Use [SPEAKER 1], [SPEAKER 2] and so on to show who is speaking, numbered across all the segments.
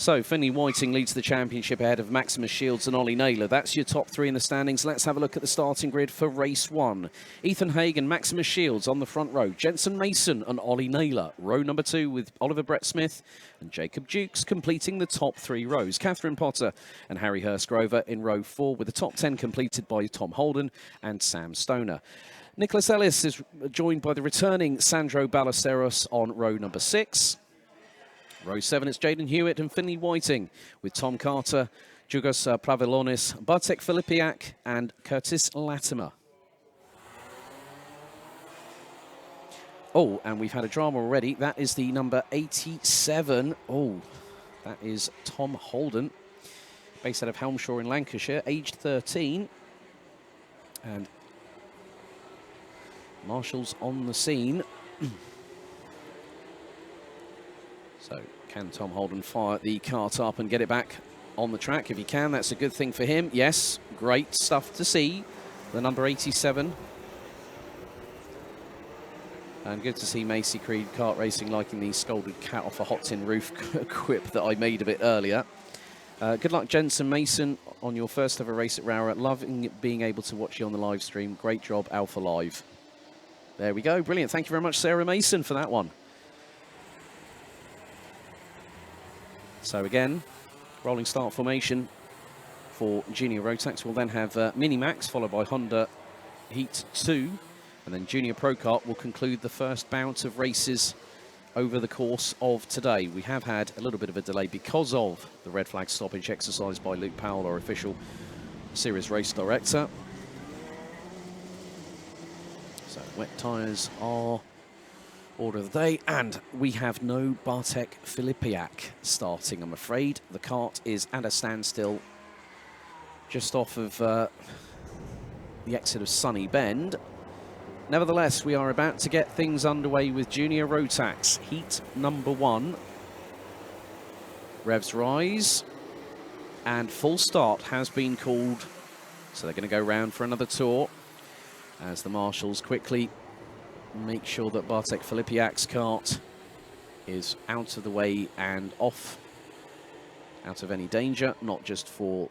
[SPEAKER 1] So, Finley Whiting leads the championship ahead of Maximus Shields and Ollie Naylor. That's your top three in the standings. Let's have a look at the starting grid for race one. Ethan Haig and Maximus Shields on the front row. Jensen Mason and Ollie Naylor. Row number 2 with Oliver Brett Smith and Jacob Dukes completing the top 3 rows. Catherine Potter and Harry Hurstgrover in row 4 with the top 10 completed by Tom Holden and Sam Stoner. Nicholas Ellis is joined by the returning Sandro Ballesteros on row number 6. Row 7, it's Jaden Hewitt and Finley Whiting with Tom Carter, Jugos Pravilonis, Bartek Filipiak and Curtis Latimer. Oh, and we've had a drama already. That is the number 87. Oh, that is Tom Holden, based out of Helmshire in Lancashire, aged 13. And marshals on the scene. So, can Tom Holden fire the cart up and get it back on the track? If he can, that's a good thing for him. Yes, great stuff to see. The number 87. And good to see Macy Creed kart racing liking the scolded cat off a hot tin roof quip that I made a bit earlier. Good luck, Jensen Mason, on your first ever race at Rowrah. Loving being able to watch you on the live stream. Great job, Alpha Live. There we go. Brilliant. Thank you very much, Sarah Mason, for that one. So again, rolling start formation for Junior Rotax. We'll then have Mini-Max, followed by Honda Heat 2. And then Junior Pro Kart will conclude the first bout of races over the course of today. We have had a little bit of a delay because of the red flag stoppage exercise by Luke Powell, our official series race director. So wet tyres are order of the day, and we have no Bartek Filipiak starting, I'm afraid. The kart is at a standstill just off of the exit of Sunny Bend. Nevertheless, we are about to get things underway with Junior Rotax, heat number 1. Revs rise, and full start has been called, so they're going to go round for another tour as the marshals quickly make sure that Bartek Filipiak's kart is out of the way and off, out of any danger, not just for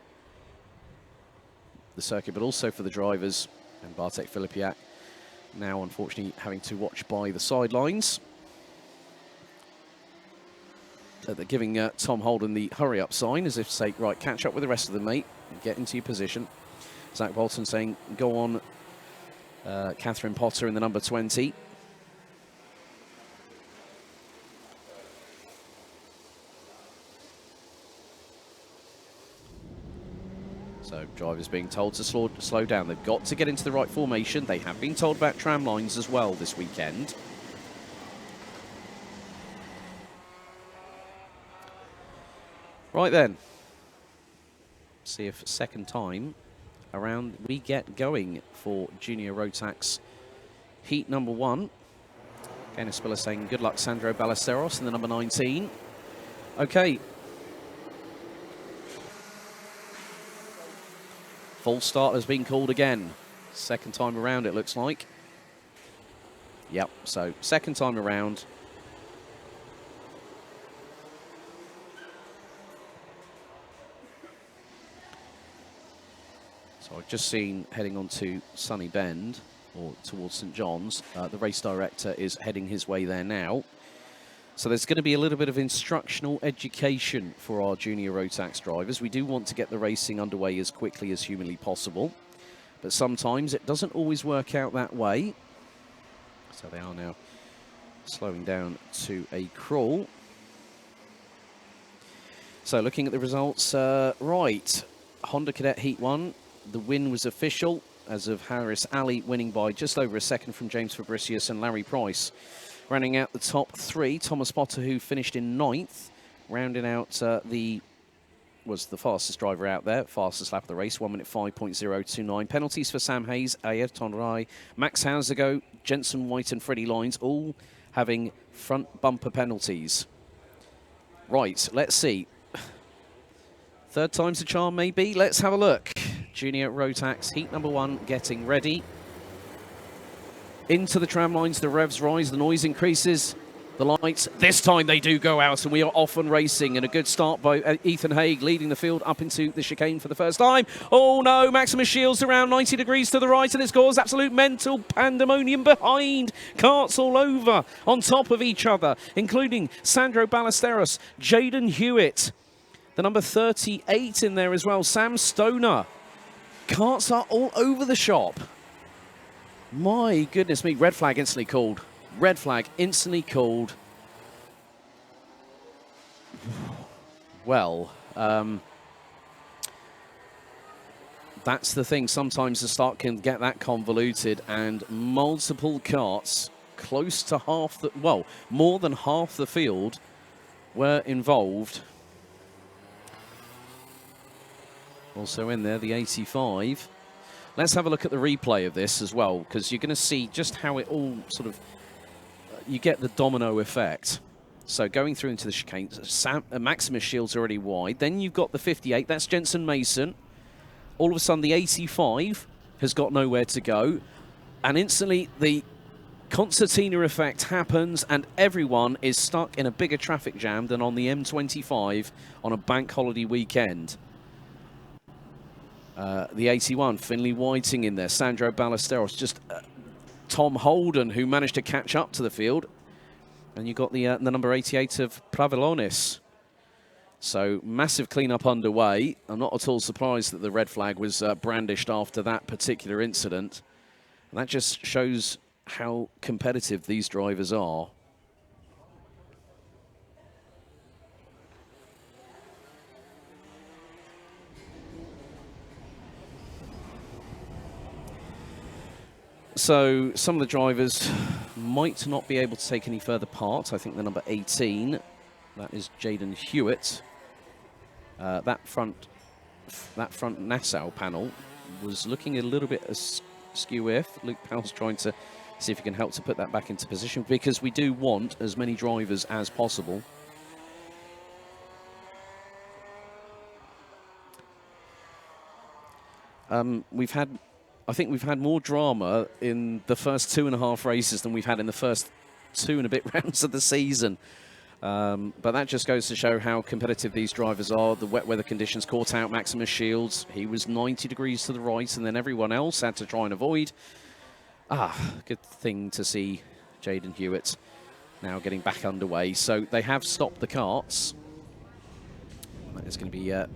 [SPEAKER 1] the circuit, but also for the drivers. And Bartek Filipiak now, unfortunately, having to watch by the sidelines. They're giving Tom Holden the hurry-up sign, as if to say, right, catch up with the rest of them, mate, and get into your position. Zach Bolton saying, go on, Catherine Potter in the number 20. So drivers being told to slow down. They've got to get into the right formation. They have been told about tram lines as well this weekend. Right then. See if second time around we get going for Junior Rotax heat number 1. Again, Spiller saying good luck, Sandro Ballesteros in the number 19. Okay. Full start has been called again. Second time around, it looks like. Yep, so second time around. So I've just seen heading on to Sunny Bend, or towards St John's. The race director is heading his way there now. So there's going to be a little bit of instructional education for our Junior Rotax drivers. We do want to get the racing underway as quickly as humanly possible, but sometimes it doesn't always work out that way. So they are now slowing down to a crawl. So looking at the results, right, Honda Cadet Heat 1, the win was official as of Harris Ali winning by just over a second from James Fabricius and Larry Price. Rounding out the top 3, Thomas Potter, who finished in 9th, rounding out was the fastest driver out there, fastest lap of the race, 1 minute 5.029. Penalties for Sam Hayes, Ayrton Rai, Max Hausergo, Jensen White and Freddie Lines, all having front bumper penalties. Right, let's see. Third time's a charm, maybe. Let's have a look. Junior Rotax, heat number 1, getting ready. Into the tram lines, the revs rise, the noise increases. The lights, this time they do go out, and we are off and racing. And a good start by Ethan Haig, leading the field up into the chicane for the first time. Oh no, Maximus Shields around 90 degrees to the right, and it's caused absolute mental pandemonium behind. Carts all over, on top of each other, including Sandro Ballesteros, Jaden Hewitt, the number 38 in there as well, Sam Stoner. Carts are all over the shop. My goodness me, red flag instantly called. Red flag instantly called. Well, that's the thing. Sometimes the start can get that convoluted, and multiple carts close to half the, well, more than half the field were involved. Also in there, the 85. Let's have a look at the replay of this as well, because you're going to see just how it all sort of, you get the domino effect. So going through into the chicane, Maximus Shields already wide. Then you've got the 58, that's Jensen Mason. All of a sudden, the 85 has got nowhere to go. And instantly, the concertina effect happens, and everyone is stuck in a bigger traffic jam than on the M25 on a bank holiday weekend. The 81, Finley Whiting in there, Sandro Ballesteros, just Tom Holden, who managed to catch up to the field. And you got the number 88 of Pravilonis. So massive cleanup underway. I'm not at all surprised that the red flag was brandished after that particular incident. And that just shows how competitive these drivers are. So some of the drivers might not be able to take any further part. I think the number 18, that is Jaden Hewitt. That front Nassau panel was looking a little bit askew-if. Luke Powell's trying to see if he can help to put that back into position, because we do want as many drivers as possible. I think we've had more drama in the first 2.5 races than we've had in the first 2 and a bit rounds of the season. But that just goes to show how competitive these drivers are. The wet weather conditions caught out Maximus Shields. He was 90 degrees to the right, and then everyone else had to try and avoid. Good thing to see Jaden Hewitt now getting back underway. So they have stopped the carts. That is going to be at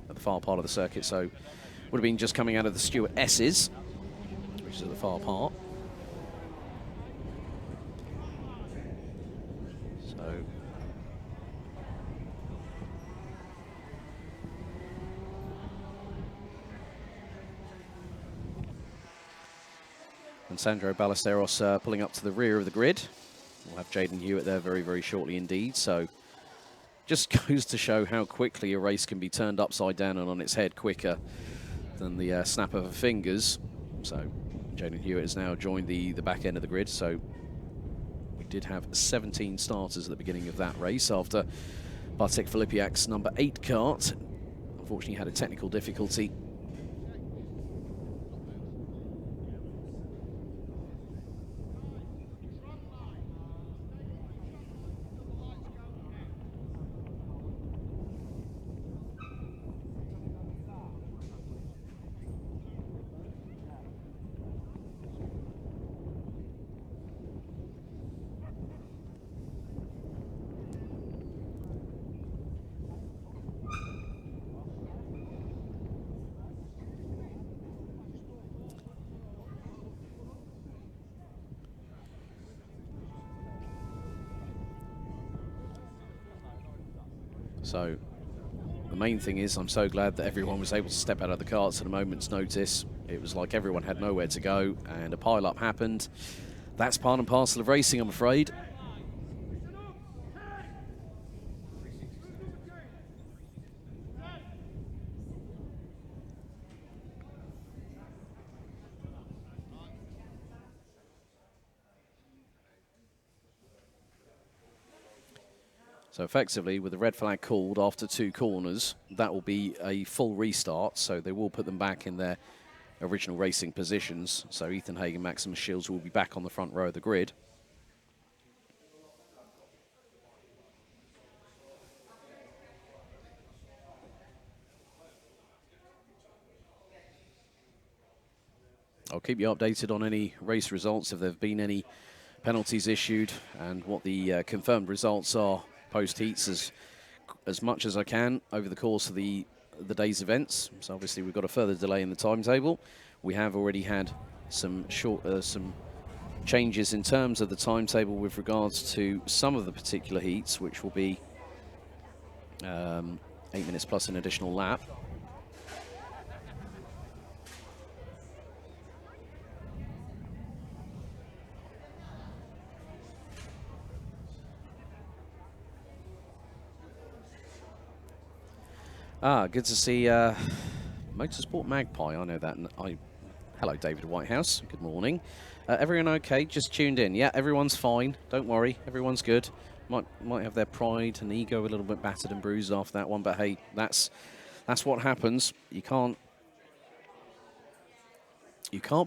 [SPEAKER 1] the far part of the circuit, so would have been just coming out of the Stuart S's, which is at the far part. So and Sandro Ballesteros pulling up to the rear of the grid. We'll have Jaden Hewitt there very, very shortly indeed. So just goes to show how quickly a race can be turned upside down and on its head quicker than the snap of her fingers. So Jaden Hewitt has now joined the back end of the grid. So we did have 17 starters at the beginning of that race after Bartek Filipiak's number 8 kart unfortunately had a technical difficulty. So the main thing is I'm so glad that everyone was able to step out of the carts at a moment's notice. It was like everyone had nowhere to go and a pile-up happened. That's part and parcel of racing, I'm afraid. So effectively, with the red flag called after 2 corners, that will be a full restart. So they will put them back in their original racing positions. So Ethan Haig and Maximus Shields will be back on the front row of the grid. I'll keep you updated on any race results, if there have been any penalties issued, and what the confirmed results are post-heats as much as I can over the course of the day's events. So obviously we've got a further delay in the timetable. We have already had some changes in terms of the timetable with regards to some of the particular heats, which will be 8 minutes plus an additional lap. Good to see Motorsport Magpie. I know that. Hello, David Whitehouse. Good morning. Everyone okay? Just tuned in. Yeah, everyone's fine. Don't worry. Everyone's good. Might have their pride and ego a little bit battered and bruised after that one, but hey, that's what happens. You can't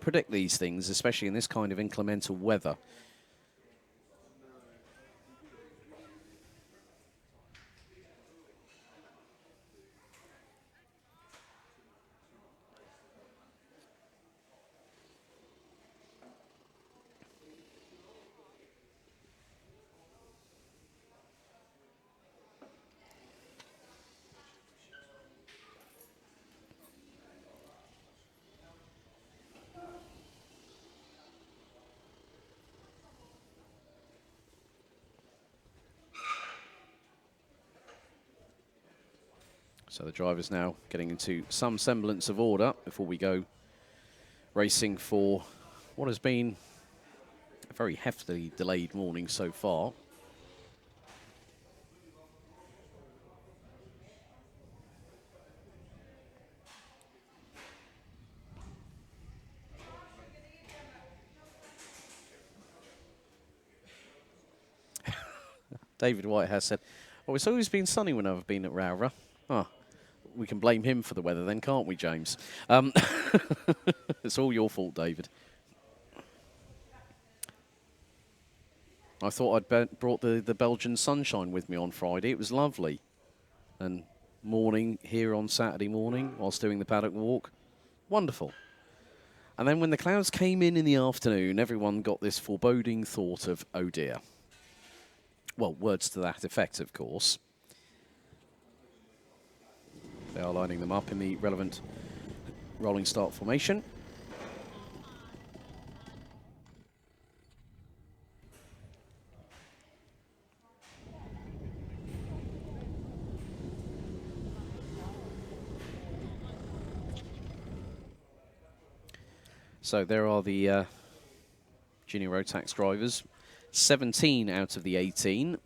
[SPEAKER 1] predict these things, especially in this kind of inclemental weather. So the driver's now getting into some semblance of order before we go racing for what has been a very heftily delayed morning so far. David White has said, "Oh, it's always been sunny when I've been at Rowrah." Oh, we can blame him for the weather then, can't we, James? It's all your fault, David. I thought I'd brought the Belgian sunshine with me on Friday. It was lovely. And morning here on Saturday morning whilst doing the paddock walk. Wonderful. And then when the clouds came in the afternoon, everyone got this foreboding thought of, oh dear. Well, words to that effect, of course. They are lining them up in the relevant rolling start formation. So there are the junior Rotax drivers, 17 out of the 18.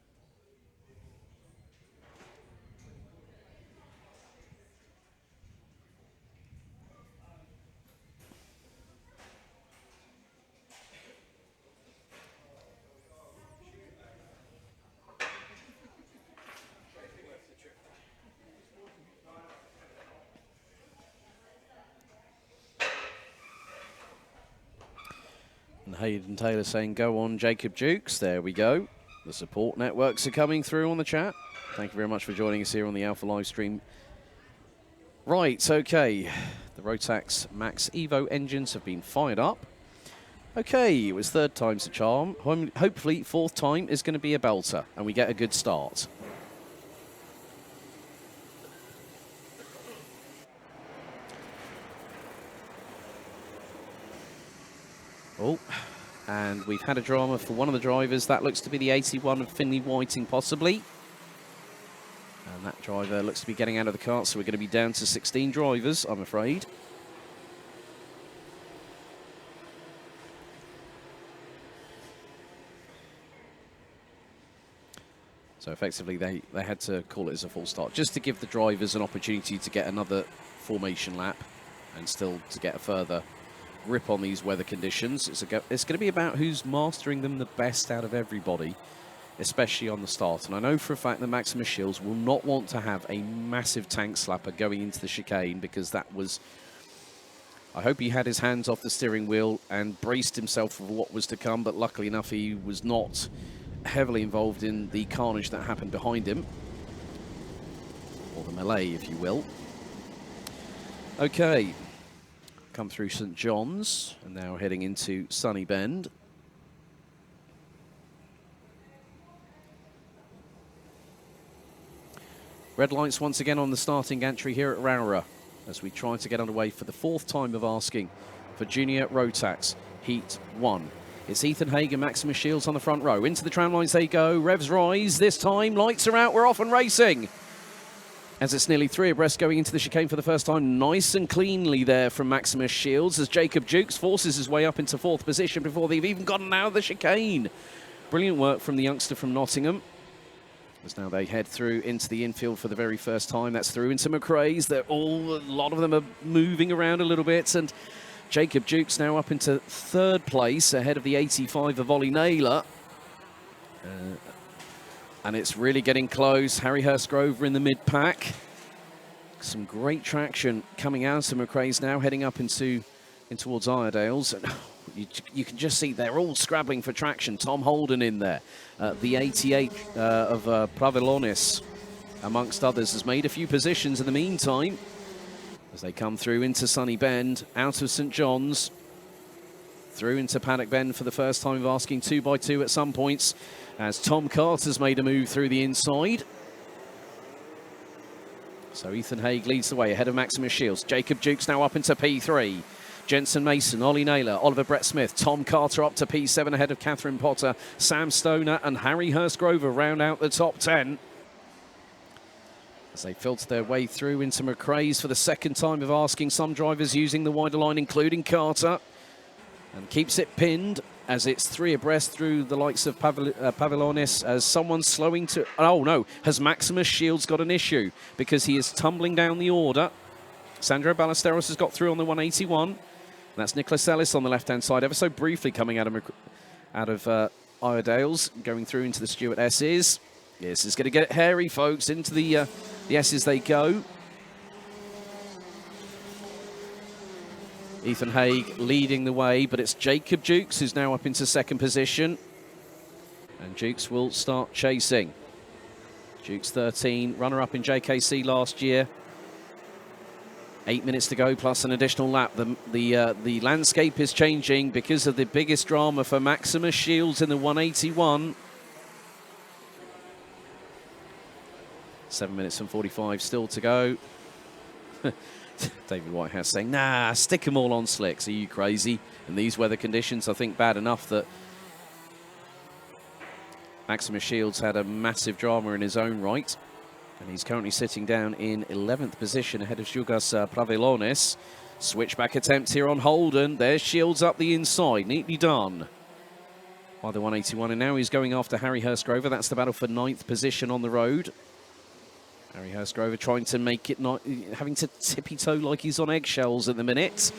[SPEAKER 1] And Hayden Taylor saying, go on, Jacob Dukes. There we go. The support networks are coming through on the chat. Thank you very much for joining us here on the Alpha live stream. Right, okay. The Rotax Max Evo engines have been fired up. Okay, it was third time's a charm. Hopefully, fourth time is going to be a belter, and we get a good start. Oh, and we've had a drama for one of the drivers. That looks to be the 81 of Finley Whiting, possibly. And that driver looks to be getting out of the kart, so we're going to be down to 16 drivers, I'm afraid. So effectively, they had to call it as a full start, just to give the drivers an opportunity to get another formation lap and still to get a further rip on these weather conditions. It's going to be about who's mastering them the best out of everybody, especially on the start. And I know for a fact that Maximus Shields will not want to have a massive tank slapper going into the chicane, because that was... I hope he had his hands off the steering wheel and braced himself for what was to come, but luckily enough, he was not heavily involved in the carnage that happened behind him. Or the melee, if you will. Okay. come through St John's and now heading into Sunny Bend. Red lights once again on the starting gantry here at Rowrah as we try to get underway for the 4th time of asking for Junior Rotax Heat 1. It's Ethan Haig and Maximus Shields on the front row. Into the tram lines they go. Revs rise this time. Lights are out. We're off and racing. As it's nearly 3 abreast going into the chicane for the first time. Nice and cleanly there from Maximus Shields as Jacob Jukes forces his way up into 4th position before they've even gotten out of the chicane. Brilliant work from the youngster from Nottingham. As now they head through into the infield for the very first time. That's through into McRae's. A lot of them are moving around a little bit. And Jacob Jukes now up into 3rd place ahead of the 85 of Ollie Naylor. And it's really getting close. Harry Hurstgrover in the mid-pack. Some great traction coming out of McRae's now, heading up in towards Iredale's. You can just see they're all scrabbling for traction. Tom Holden in there. The 88 of Pravilonis, amongst others, has made a few positions in the meantime. As they come through into Sunny Bend, out of St John's, through into Paddock Bend for the first time of asking 2x2 at some points, as Tom Carter's made a move through the inside. So Ethan Haig leads the way ahead of Maximus Shields. Jacob Jukes now up into P3. Jensen Mason, Ollie Naylor, Oliver Brett Smith, Tom Carter up to P7 ahead of Catherine Potter, Sam Stoner and Harry Hurstgrover round out the top 10. As they filter their way through into McRae's for the 2nd time of asking, some drivers using the wider line, including Carter, and keeps it pinned as it's 3 abreast through the likes of Pavilonis as someone's slowing to... Oh, no. Has Maximus Shields got an issue? Because he is tumbling down the order. Sandro Ballesteros has got through on the 181. That's Nicholas Ellis on the left-hand side, ever so briefly coming out of Iredale's, going through into the Stuart S's. This is going to get hairy, folks. Into the S's they go. Ethan Haig leading the way, but it's Jacob Jukes who's now up into 2nd position. And Jukes will start chasing. Jukes 13, runner-up in JKC last year. 8 minutes to go plus an additional lap. The landscape is changing because of the biggest drama for Maximus Shields in the 181. 7 minutes and 45 still to go. David Whitehouse saying, nah, stick them all on slicks. Are you crazy? In these weather conditions, I think bad enough that Maximus Shields had a massive drama in his own right. And he's currently sitting down in 11th position ahead of Jugas Pravilonis. Switchback attempt here on Holden. There's Shields up the inside. Neatly done by the 181. And now he's going after Harry Hurstgrover. That's the battle for 9th position on the road. Harry Hurstgrover trying to make it, not having to tippy-toe like he's on eggshells at the minute.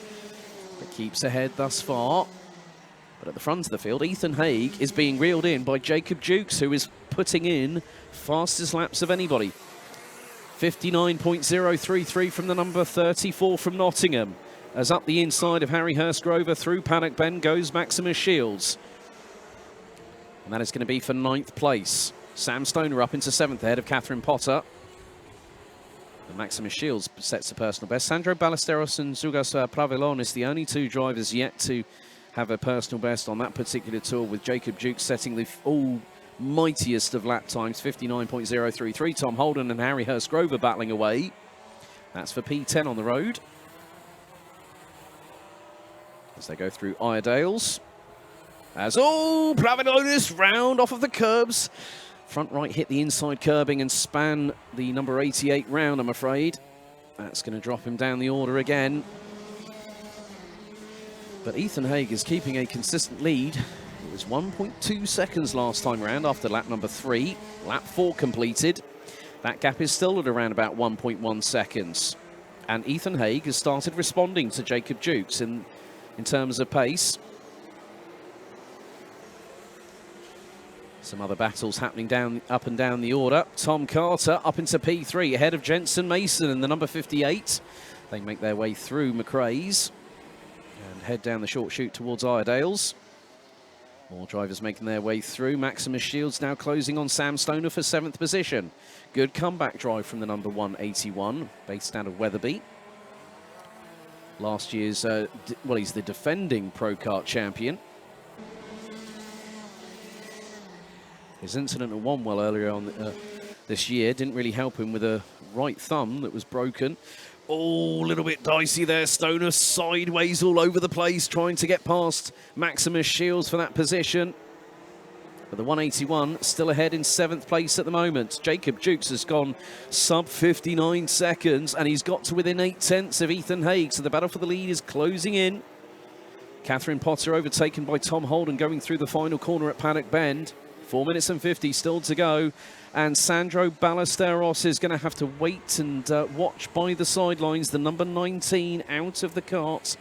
[SPEAKER 1] But keeps ahead thus far. But at the front of the field, Ethan Haig is being reeled in by Jacob Jukes, who is putting in fastest laps of anybody. 59.033 from the number 34 from Nottingham. As up the inside of Harry Hurstgrover through Paddock Bend goes Maximus Shields. And that is going to be for 9th place. Sam Stoner up into 7th ahead of Catherine Potter. And Maximus Shields sets a personal best. Sandro Ballesteros and Zugas Pravilonis, the only 2 drivers yet to have a personal best on that particular tour, with Jacob Jukes setting the almightiest of lap times, 59.033. Tom Holden and Harry Hurstgrover battling away. That's for P10 on the road. As they go through Iredale's. As, Pravilonis round off of the curbs. Front right hit the inside curbing and span the number 88 round, I'm afraid. That's going to drop him down the order again. But Ethan Haig is keeping a consistent lead. It was 1.2 seconds last time round after lap number 3. Lap 4 completed. That gap is still at around about 1.1 seconds. And Ethan Haig has started responding to Jacob Jukes in terms of pace. Some other battles happening up and down the order. Tom Carter up into P3 ahead of Jensen Mason and the number 58. They make their way through McRae's and head down the short chute towards Iredale's. More drivers making their way through. Maximus Shields now closing on Sam Stoner for 7th position. Good comeback drive from the number 181, based out of Wetherby. last year's, well, he's the defending Pro Kart champion. His incident at one well earlier on this year didn't really help him with a right thumb that was broken. Oh, a little bit dicey there. Stoner sideways all over the place, trying to get past Maximus Shields for that position. But the 181 still ahead in 7th place at the moment. Jacob Jukes has gone sub 59 seconds, and he's got to within 8/10 of Ethan Haig. So the battle for the lead is closing in. Catherine Potter overtaken by Tom Holden going through the final corner at Paddock Bend. 4 minutes and 50 still to go. And Sandro Ballesteros is going to have to wait and watch by the sidelines. The number 19 out of the kart.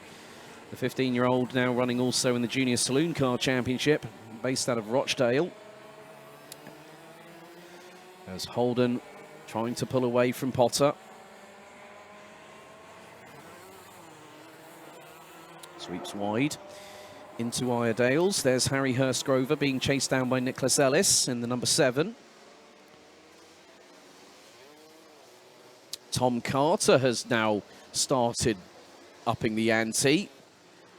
[SPEAKER 1] The 15-year-old now running also in the Junior Saloon Car Championship, based out of Rochdale. As Holden trying to pull away from Potter. Sweeps wide into Iredales. There's Harry Hurstgrover being chased down by Nicholas Ellis in the number 7. Tom Carter has now started upping the ante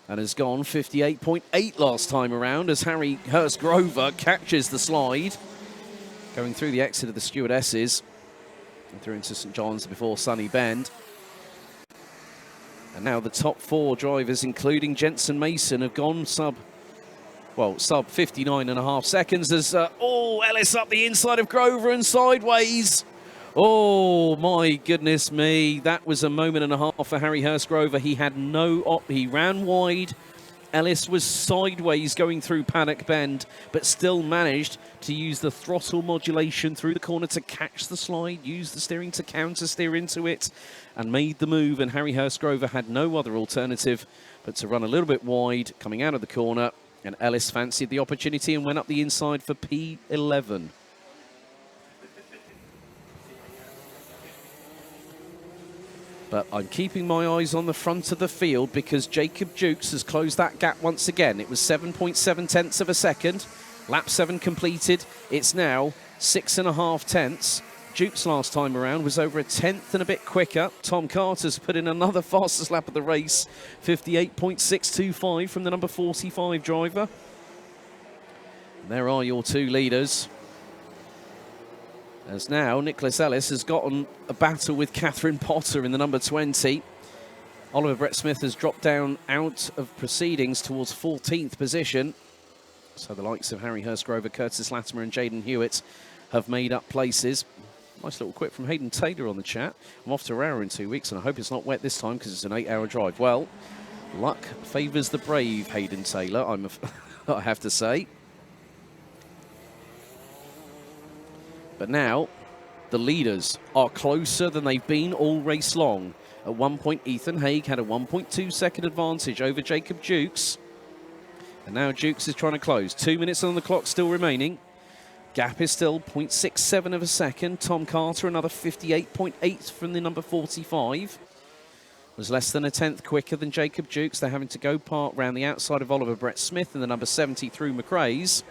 [SPEAKER 1] and has gone 58.8 last time around as Harry Hurstgrover catches the slide. Going through the exit of the stewardesses and through into St John's before Sunny Bend. And now the top 4 drivers, including Jensen Mason, have gone sub 59.5 seconds as, Ellis up the inside of Grover and sideways. Oh, my goodness me. That was a moment and a half for Harry Hurstgrover. He had he ran wide. Ellis was sideways going through Paddock Bend, but still managed to use the throttle modulation through the corner to catch the slide, use the steering to counter-steer into it, and made the move. And Harry Hurstgrover had no other alternative but to run a little bit wide coming out of the corner. And Ellis fancied the opportunity and went up the inside for P11. But I'm keeping my eyes on the front of the field because Jacob Jukes has closed that gap once again. It was 7.7 of a second. Lap 7 completed. It's now 6.5. Jukes last time around was over a 10th and a bit quicker. Tom Carter's put in another fastest lap of the race. 58.625 from the number 45 driver. And there are your 2 leaders. As now, Nicholas Ellis has gotten a battle with Catherine Potter in the number 20. Oliver Brett Smith has dropped down out of proceedings towards 14th position. So the likes of Harry Hurstgrover, Curtis Latimer and Jaden Hewitt have made up places. Nice little quip from Hayden Taylor on the chat. I'm off to Rowrah in 2 weeks and I hope it's not wet this time because it's an 8-hour drive. Well, luck favours the brave, Hayden Taylor, I have to say. But now, the leaders are closer than they've been all race long. At one point, Ethan Haig had a 1.2 second advantage over Jacob Jukes. And now Jukes is trying to close. 2 minutes on the clock still remaining. Gap is still 0.67 of a second. Tom Carter, another 58.8 from the number 45. Was less than a 10th quicker than Jacob Jukes. They're having to go round the outside of Oliver Brett Smith in the number 70 through McRae's.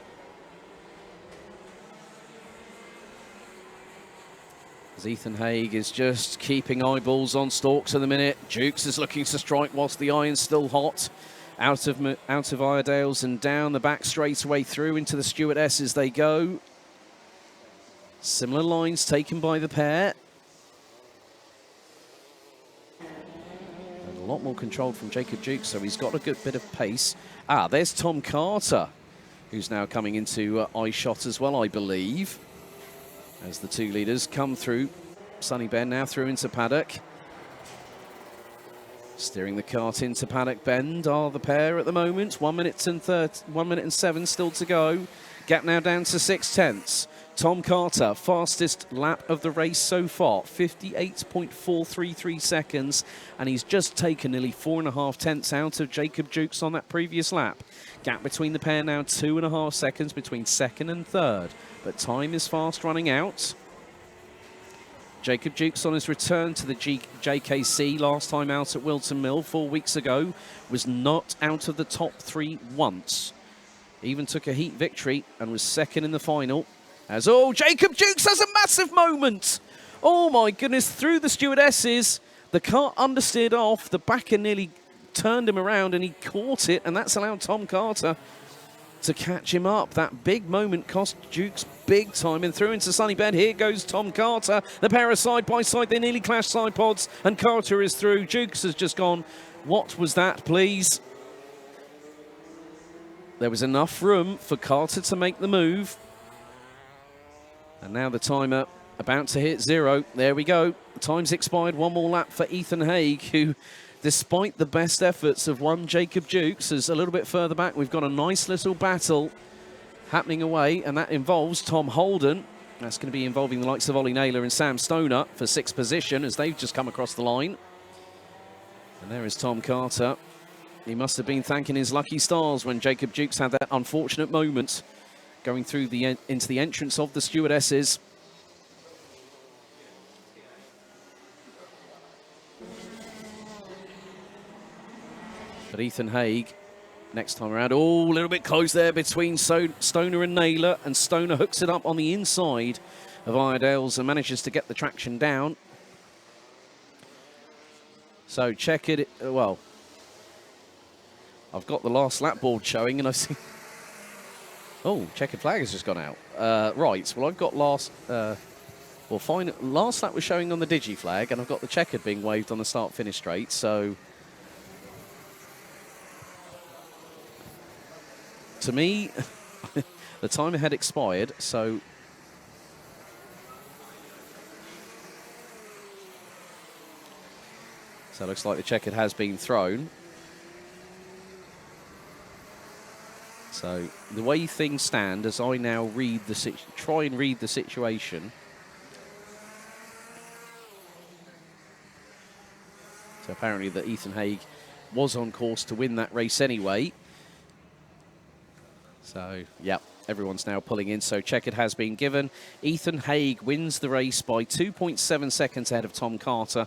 [SPEAKER 1] As Ethan Haig is just keeping eyeballs on stalks at the minute. Jukes is looking to strike whilst the iron's still hot. Out of Iredales and down the back straightaway through into the stewardesses they go. Similar lines taken by the pair. And a lot more control from Jacob Jukes, so he's got a good bit of pace. There's Tom Carter, who's now coming into eye shot as well, I believe. As the 2 leaders come through Sunny Bend, now through into Paddock. Steering the kart into Paddock Bend are the pair at the moment. 1 minute and 7 still to go. Gap now down to 6/10. Tom Carter, fastest lap of the race so far, 58.433 seconds. And he's just taken nearly 4.5 tenths out of Jacob Jukes on that previous lap. Gap between the pair now 2.5 seconds between 2nd and 3rd. But time is fast running out. Jacob Jukes on his return to the JKC last time out at Wilton Mill 4 weeks ago was not out of the top 3 once. Even took a heat victory and was 2nd in the final. Jacob Jukes has a massive moment. Oh my goodness, through the stewardesses. The kart understeered off, the backer nearly turned him around and he caught it, and that's allowed Tom Carter to catch him up. That big moment cost Dukes big time and through into sunny bed. Here goes Tom Carter. The pair are side by side. They nearly clash side pods and Carter is through. Dukes has just gone, what was that, please? There was enough room for Carter to make the move. And now the timer about to hit 0. There we go. Time's expired. One more lap for Ethan Haig, who, despite the best efforts of one Jacob Dukes, is a little bit further back. We've got a nice little battle happening away, and that involves Tom Holden. That's going to be involving the likes of Ollie Naylor and Sam Stoner for 6th position as they've just come across the line. And there is Tom Carter. He must have been thanking his lucky stars when Jacob Dukes had that unfortunate moment going through into the entrance of the stewardesses. But Ethan Haig, next time around, oh, a little bit close there between Stoner and Naylor, and Stoner hooks it up on the inside of Iredale's and manages to get the traction down. So check it, well, I've got the last lap board showing and I see, oh, checkered flag has just gone out. Right, well I've got last lap was showing on the digi flag and I've got the checkered being waved on the start-finish straight, so to me, the timer had expired, so it looks like the checkered has been thrown. So the way things stand, as I now try and read the situation. So apparently that Ethan Haig was on course to win that race anyway. So, yeah, everyone's now pulling in. So checkered has been given. Ethan Haig wins the race by 2.7 seconds ahead of Tom Carter.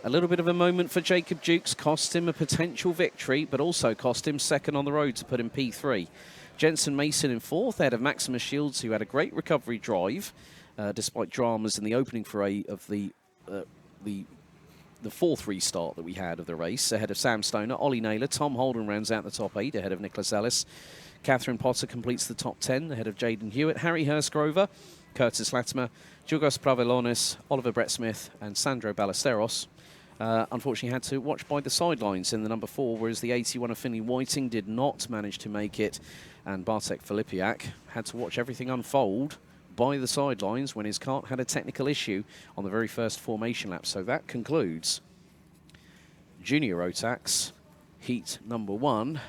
[SPEAKER 1] A little bit of a moment for Jacob Dukes, cost him a potential victory, but also cost him second on the road to put him P3. Jensen Mason in 4th, ahead of Maximus Shields, who had a great recovery drive, despite dramas in the opening foray of the 4th restart that we had of the race, ahead of Sam Stoner. Ollie Naylor, Tom Holden rounds out the top 8, ahead of Nicholas Ellis. Catherine Potter completes the top 10, ahead of Jaden Hewitt. Harry Hurstgrover, Curtis Latimer, Jugos Pravelonis, Oliver Brett Smith, and Sandro Ballesteros. Unfortunately had to watch by the sidelines in the number 4, whereas the 81 of Finley Whiting did not manage to make it, and Bartek Filipiak had to watch everything unfold by the sidelines when his kart had a technical issue on the very first formation lap. So that concludes Junior Rotax, heat number 1.